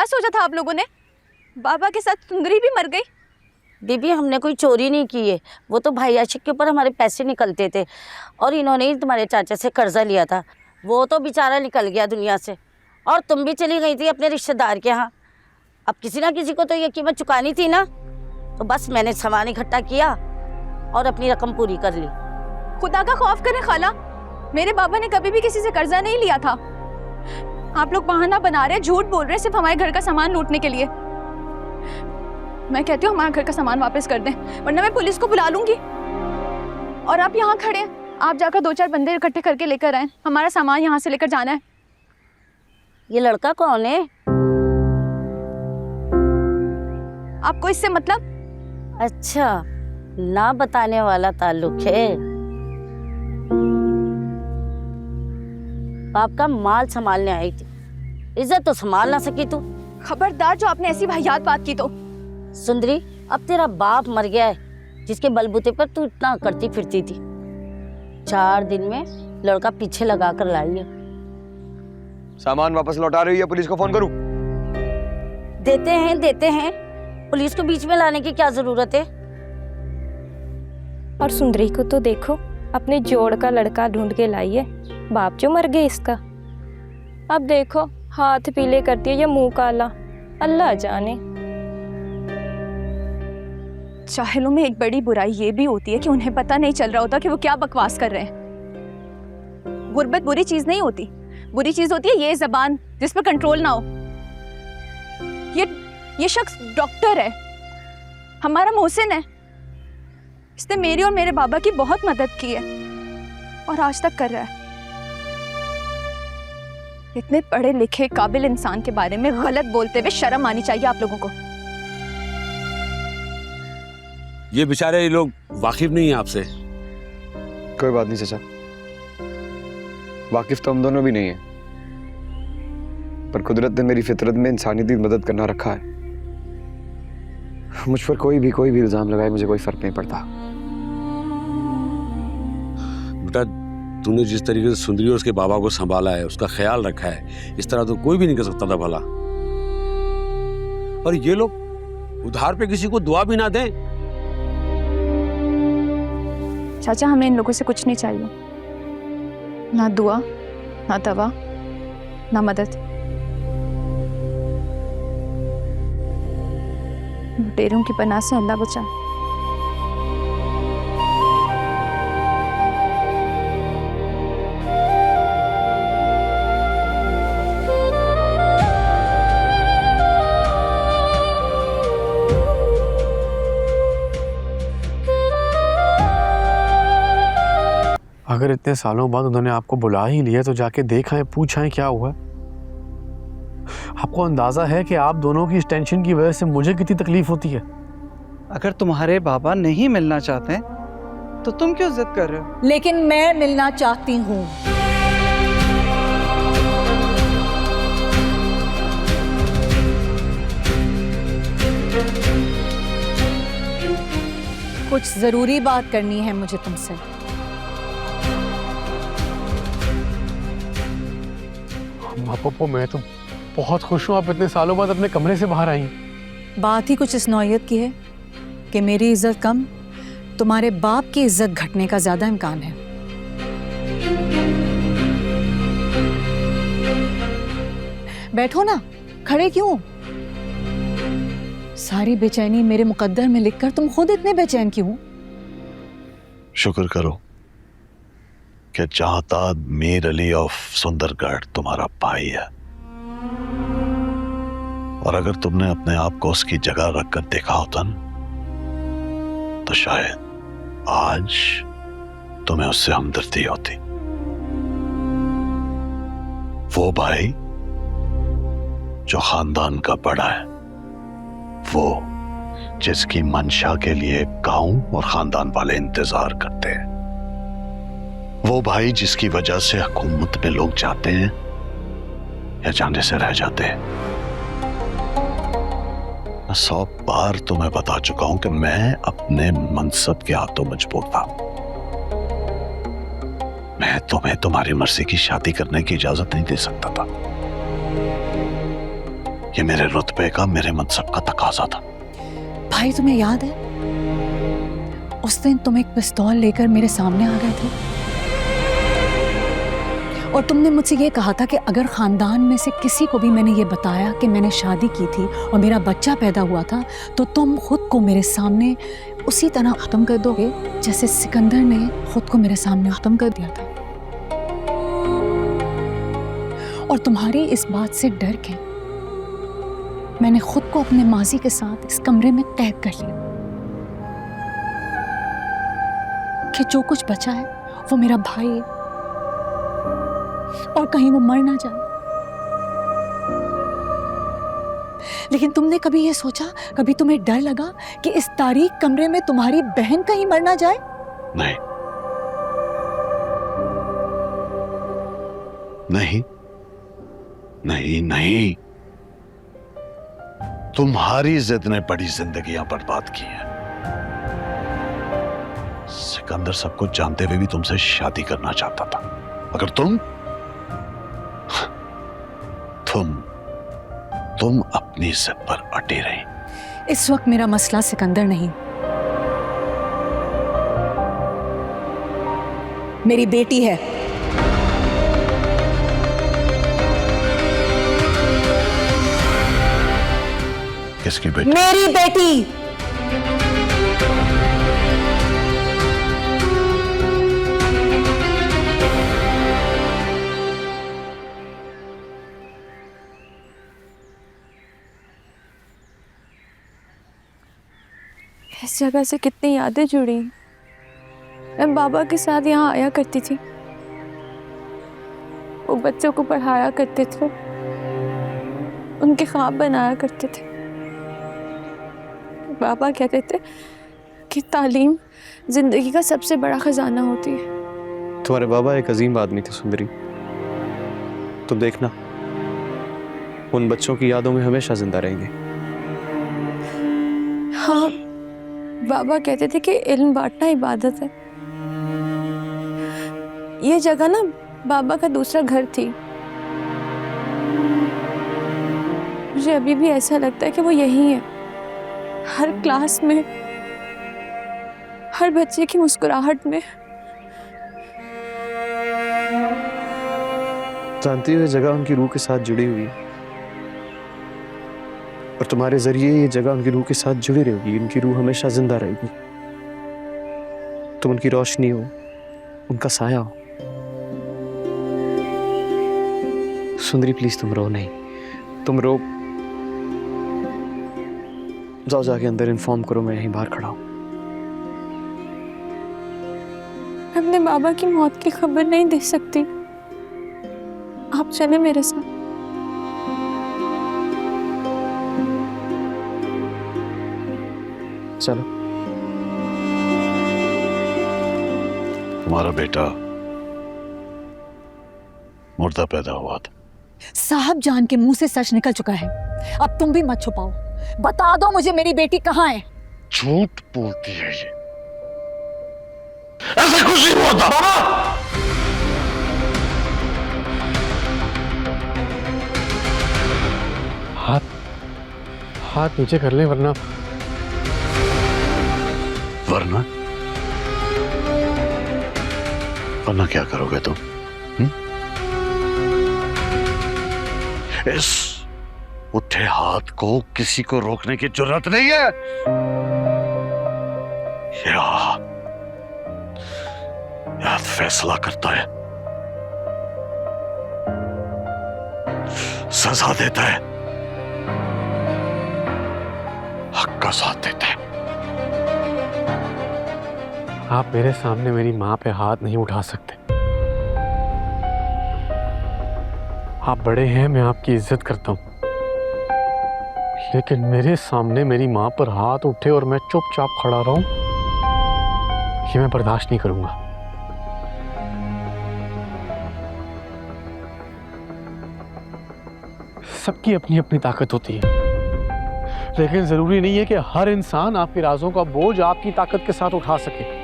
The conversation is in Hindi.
क्या सोचा था आप लोगों ने? बाबा के साथ सुंदरी भी मर गई। बीबी हमने कोई चोरी नहीं की है, वो तो भाई आशिक के ऊपर हमारे पैसे निकलते थे और इन्होंने ही तुम्हारे चाचा से कर्जा लिया था, वो तो बेचारा निकल गया दुनिया से। और तुम भी चली गई थी अपने रिश्तेदार के यहाँ। अब किसी ना किसी को तो ये कीमत चुकानी थी ना, तो बस मैंने सामान इकट्ठा किया और अपनी रकम पूरी कर ली। खुदा का खौफ करें खाला, मेरे बाबा ने कभी भी किसी से कर्जा नहीं लिया था। आप लोग बहाना बना रहे, झूठ बोल रहे सिर्फ हमारे घर का सामान लूटने के लिए। मैं कहती हूँ हमारा घर का सामान वापस कर दें, वरना मैं पुलिस को बुला लूंगी। और आप यहाँ खड़े हैं, आप जाकर 2-4 बंदे इकट्ठे करके लेकर आए, हमारा सामान यहाँ से लेकर जाना है। ये लड़का कौन है? आपको इससे मतलब? अच्छा, ना बताने वाला ताल्लुक है। बाप का माल संभालने आई थी, इज्जत तो संभाल ना सकी तू। खबरदार जो आपने ऐसी वाहियात बात की तो। सुंदरी, अब तेरा बाप मर गया है जिसके बलबूते पर तू इतना करती फिरती थी। 4 दिन में लड़का पीछे लगा कर लाई है। सामान वापस लौटा रही है, पुलिस को फोन करूं? देते हैं, पुलिस को बीच में लाने की क्या जरूरत है? और सुंदरी को तो देखो, अपने जोड़ का लड़का ढूंढ के लाई है, बाप जो मर गए इसका। अब देखो हाथ पीले करती है या मुंह काला, अल्लाह जाने। जाहिलों में एक बड़ी बुराई ये भी होती है कि उन्हें पता नहीं चल रहा होता कि वो क्या बकवास कर रहे हैं। गुर्बत बुरी चीज नहीं होती, बुरी चीज होती है ये ज़बान जिस पर कंट्रोल ना हो। ये शख्स डॉक्टर है, हमारा मोहसिन है। इसने मेरी और मेरे बाबा की बहुत मदद की है और आज तक कर रहा है। इतने पढ़े लिखे काबिल इंसान के बारे में गलत बोलते हुए शर्म आनी चाहिए आप लोगों को। ये बेचारे लोग वाकिफ नहीं है आपसे। कोई बात नहीं चाचा, वाकिफ तो हम दोनों भी नहीं है, पर कुदरत ने मेरी फितरत में इंसानियत की मदद करना रखा है। मुझ पर कोई भी इल्जाम लगाए मुझे कोई फर्क नहीं पड़ता। बेटा, तूने जिस तरीके से सुंदरी और उसके बाबा को संभाला है, उसका ख्याल रखा है, इस तरह तो कोई भी नहीं कर सकता था भला। और ये लोग उधार पे किसी को दुआ भी ना दें। चाचा, हमें इन लोगों से कुछ नहीं चाहिए, ना दुआ, ना दवा, ना मदद। लुटेरों की पनाह से अल्लाह बचा। अगर इतने सालों बाद उन्होंने आपको बुला ही लिया तो जाके देखाएं, पूछाएं क्या हुआ। आपको अंदाजा है कि आप दोनों की इस टेंशन की वजह से मुझे कितनी तकलीफ होती है। अगर तुम्हारे बाबा नहीं मिलना चाहते तो तुम क्यों जिद कर रहे हो? लेकिन मैं मिलना चाहती हूँ। कुछ जरूरी बात करनी है मुझे तुमसे। पप्पो, मैं तो बहुत खुश हूँ आप इतने सालों बाद अपने कमरे से बाहर आई। बात ही कुछ इस नौयत की है कि मेरी इज्जत कम, तुम्हारे बाप की इज्जत घटने का ज्यादा इम्कान है। बैठो ना, खड़े क्यों? सारी बेचैनी मेरे मुकद्दर में लिखकर तुम खुद इतने बेचैन क्यों? शुक्र करो कि जहांताद मीर अली ऑफ सुंदरगढ़ तुम्हारा भाई है, और अगर तुमने अपने आप को उसकी जगह रखकर देखा होता न, तो शायद आज तुम्हें उससे हमदर्दी होती। वो भाई जो खानदान का बड़ा है, वो जिसकी मंशा के लिए गांव और खानदान वाले इंतजार करते हैं, वो भाई जिसकी वजह से हुकूमत में लोग जाते हैं या जाने से रह जाते हैं। मैं 100 बार तुम्हें बता चुका हूं कि मैं अपने मनसब के हाथों मजबूर था। मैं तुम्हें तुम्हारी मर्जी की शादी करने की इजाजत नहीं दे सकता था। ये मेरे रुतबे का, मेरे मनसब का तकाजा था। भाई तुम्हें याद है उस दिन तुम एक पिस्तौल लेकर मेरे सामने आ गए थे और तुमने मुझसे ये कहा था कि अगर खानदान में से किसी को भी मैंने ये बताया कि मैंने शादी की थी और मेरा बच्चा पैदा हुआ था तो तुम खुद को मेरे सामने उसी तरह खत्म कर दोगे जैसे सिकंदर ने खुद को मेरे सामने खत्म कर दिया था। और तुम्हारी इस बात से डर के मैंने खुद को अपने माजी के साथ इस कमरे में कैद कर लिया कि जो कुछ बचा है वो मेरा भाई है और कहीं वो मर ना जाए। लेकिन तुमने कभी ये सोचा, कभी तुम्हें डर लगा कि इस तारीक कमरे में तुम्हारी बहन कहीं मर ना जाए? नहीं नहीं नहीं नहीं, तुम्हारी जिद ने बड़ी जिंदगियां बर्बाद की हैं। सिकंदर सब कुछ जानते हुए भी तुमसे शादी करना चाहता था, मगर तुम अपनी जिद पर अटे रही। इस वक्त मेरा मसला सिकंदर नहीं, मेरी बेटी है। किसकी बेटी? मेरी बेटी। इस जगह से कितनी यादें जुड़ी। मैं बाबा के साथ यहाँ आया करती थी, वो बच्चों को पढ़ाया करते थे, उनके ख्वाब बनाया करते थे। बाबा कहते थे कि तालीम जिंदगी का सबसे बड़ा खजाना होती है। तुम्हारे बाबा एक अजीम आदमी थे सुंदरी, तुम देखना उन बच्चों की यादों में हमेशा जिंदा रहेंगे। हाँ, बाबा कहते थे कि इल्म बांटना इबादत है। ये जगह ना बाबा का दूसरा घर थी। मुझे अभी भी ऐसा लगता है कि वो यही है। हर क्लास में, हर बच्चे की मुस्कुराहट में। जानती हो ये जगह उनकी रूह के साथ जुड़ी हुई है और तुम्हारे जरिए ये जगह उनकी रूह के साथ जुड़ी रहेगी। उनकी रूह हमेशा जिंदा रहेगी। तुम उनकी रोशनी हो, उनका साया हो। सुंदरी प्लीज तुम रो नहीं, तुम रो जाओ, जाके अंदर इन्फॉर्म करो, मैं यहीं बाहर खड़ा हूं। अपने बाबा की मौत की खबर नहीं दे सकती, आप चले मेरे साथ। चलो। तुम्हारा बेटा मुर्दा पैदा हुआ था। साहब जान के मुंह से सच निकल चुका है, अब तुम भी मत छुपाओ। बता दो मुझे मेरी बेटी कहाँ है। झूठ बोलती है ये, ऐसे कुछ नहीं होता। हाथ नीचे कर ले वरना वरना क्या करोगे तुम? इस उठे हाथ को किसी को रोकने की जरूरत नहीं है। याद फैसला करता है, सजा देता है, हक का साथ देता है। आप मेरे सामने मेरी माँ पे हाथ नहीं उठा सकते। आप बड़े हैं, मैं आपकी इज्जत करता हूँ, लेकिन मेरे सामने मेरी माँ पर हाथ उठे और मैं चुपचाप खड़ा रहूं, ये मैं बर्दाश्त नहीं करूंगा। सबकी अपनी अपनी ताकत होती है, लेकिन जरूरी नहीं है कि हर इंसान आपके राजों का बोझ आपकी ताकत के साथ उठा सके।